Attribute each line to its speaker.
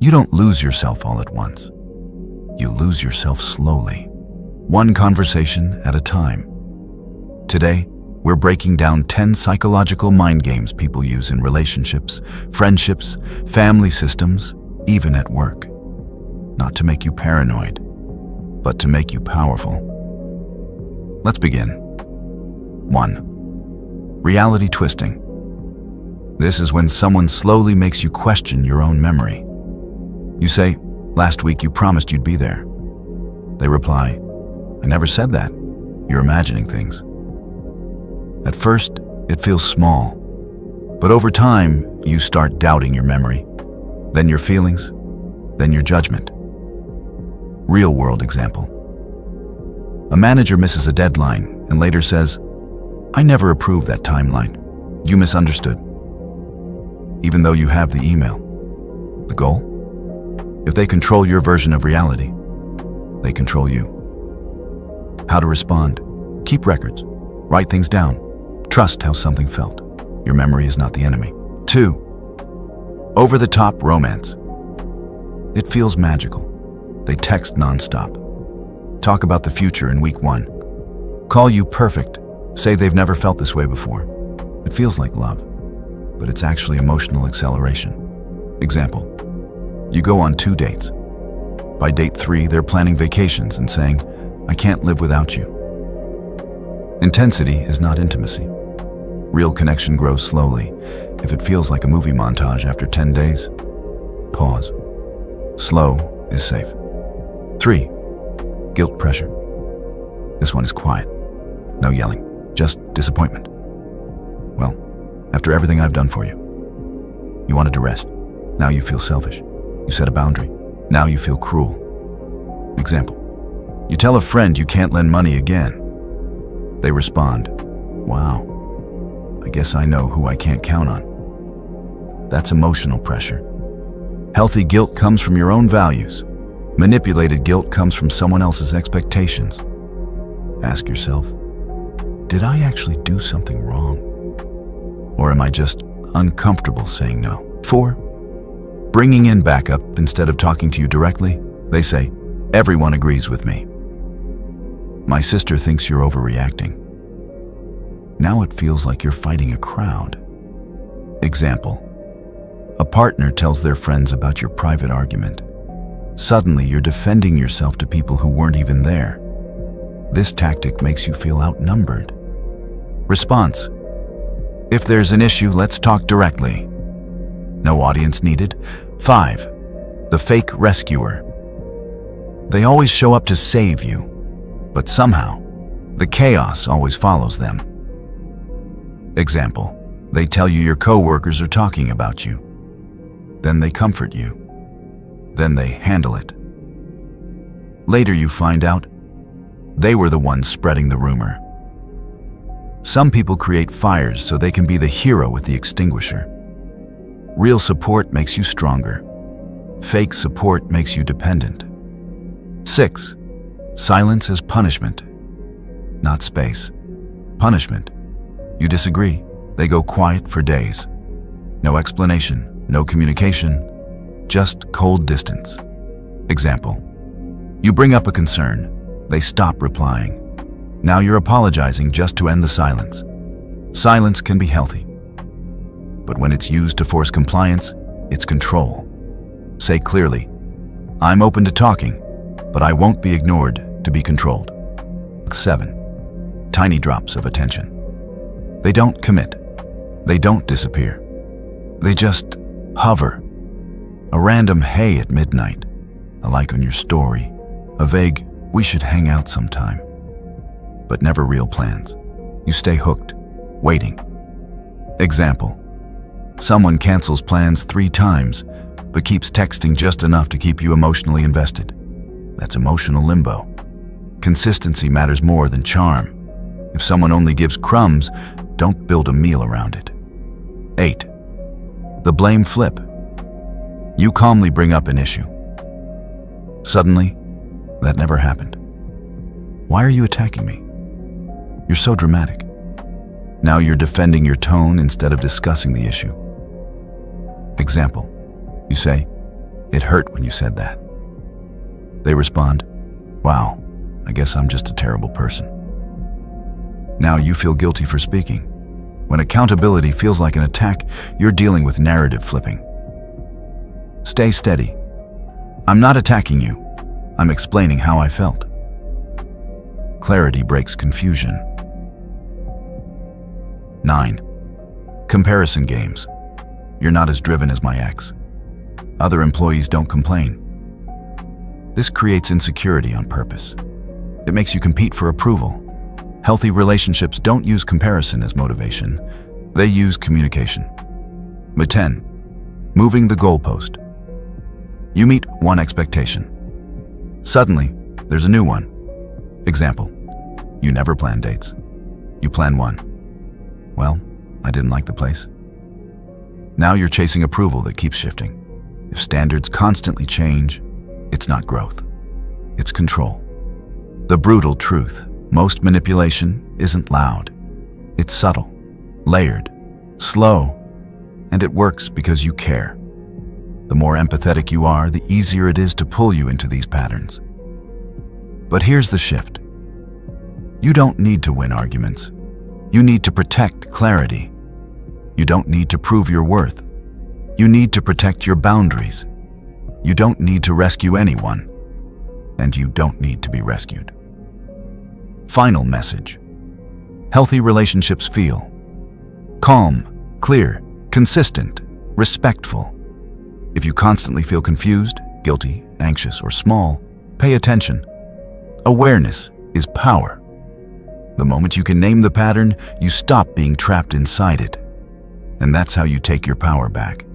Speaker 1: You don't lose yourself all at once. You lose yourself slowly, one conversation at a time. Today, we're breaking down 10 psychological mind games people use in relationships, friendships, family systems, even at work. Not to make you paranoid, but to make you powerful. Let's begin. 1. Reality twisting. This is when someone slowly makes you question your own memory. You say, "Last week you promised you'd be there." They reply, "I never said that. You're imagining things." At first, it feels small, but over time, you start doubting your memory, then your feelings, then your judgment. Real-world example. A manager misses a deadline and later says, "I never approved that timeline. You misunderstood." Even though you have the email. The goal? If they control your version of reality, they control you. How to respond? Keep records. Write things down. Trust how something felt. Your memory is not the enemy. 2. Over-the-top romance. It feels magical. They text nonstop. Talk about the future in week 1. Call you perfect. Say they've never felt this way before. It feels like love, but it's actually emotional acceleration. Example. You go on 2 dates. By date 3, they're planning vacations and saying, "I can't live without you." Intensity is not intimacy. Real connection grows slowly. If it feels like a movie montage after 10 days, pause. Slow is safe. 3. Guilt pressure. This one is quiet. No yelling, just disappointment. Well, after everything I've done for you, you wanted to rest. Now you feel selfish. You set a boundary. Now you feel cruel. Example. You tell a friend you can't lend money again. They respond, "Wow, I guess I know who I can't count on." That's emotional pressure. Healthy guilt comes from your own values. Manipulated guilt comes from someone else's expectations. Ask yourself, did I actually do something wrong? Or am I just uncomfortable saying no? 4. Bringing in backup instead of talking to you directly. They say, "Everyone agrees with me. My sister thinks you're overreacting." Now it feels like you're fighting a crowd. Example. A partner tells their friends about your private argument. Suddenly, you're defending yourself to people who weren't even there. This tactic makes you feel outnumbered. Response. If there's an issue, let's talk directly. No audience needed. 5. The fake rescuer. They always show up to save you, but somehow, the chaos always follows them. Example. They tell you your coworkers are talking about you. Then they comfort you. Then they handle it. Later you find out they were the ones spreading the rumor. Some people create fires so they can be the hero with the extinguisher. Real support makes you stronger. Fake support makes you dependent. 6. Silence as punishment, not space. Punishment. You disagree. They go quiet for days. No explanation, no communication, just cold distance. Example. You bring up a concern. They stop replying. Now you're apologizing just to end the silence. Silence can be healthy. But when it's used to force compliance, it's control. Say clearly, "I'm open to talking, but I won't be ignored to be controlled." 7. Tiny drops of attention. They don't commit. They don't disappear. They just hover. A random "hey" at midnight, a like on your story, a vague "we should hang out sometime," but never real plans. You stay hooked, waiting. Example. Someone cancels plans 3 times, but keeps texting just enough to keep you emotionally invested. That's emotional limbo. Consistency matters more than charm. If someone only gives crumbs, don't build a meal around it. 8. The blame flip. You calmly bring up an issue. Suddenly, that never happened. Why are you attacking me? You're so dramatic. Now you're defending your tone instead of discussing the issue. Example. You say, "It hurt when you said that." They respond, "Wow, I guess I'm just a terrible person." Now you feel guilty for speaking. When accountability feels like an attack, you're dealing with narrative flipping. Stay steady. I'm not attacking you. I'm explaining how I felt. Clarity breaks confusion. 9. Comparison games. You're not as driven as my ex. Other employees don't complain. This creates insecurity on purpose. It makes you compete for approval. Healthy relationships don't use comparison as motivation. They use communication. 10. Moving the goalpost. You meet one expectation. Suddenly, there's a new one. Example, you never plan dates. You plan one. Well, I didn't like the place. Now you're chasing approval that keeps shifting. If standards constantly change, it's not growth. It's control. The brutal truth, most manipulation isn't loud. It's subtle, layered, slow, and it works because you care. The more empathetic you are, the easier it is to pull you into these patterns. But here's the shift. You don't need to win arguments. You need to protect clarity. You don't need to prove your worth. You need to protect your boundaries. You don't need to rescue anyone. And you don't need to be rescued. Final message. Healthy relationships feel calm, clear, consistent, respectful. If you constantly feel confused, guilty, anxious, or small, pay attention. Awareness is power. The moment you can name the pattern, you stop being trapped inside it. And that's how you take your power back.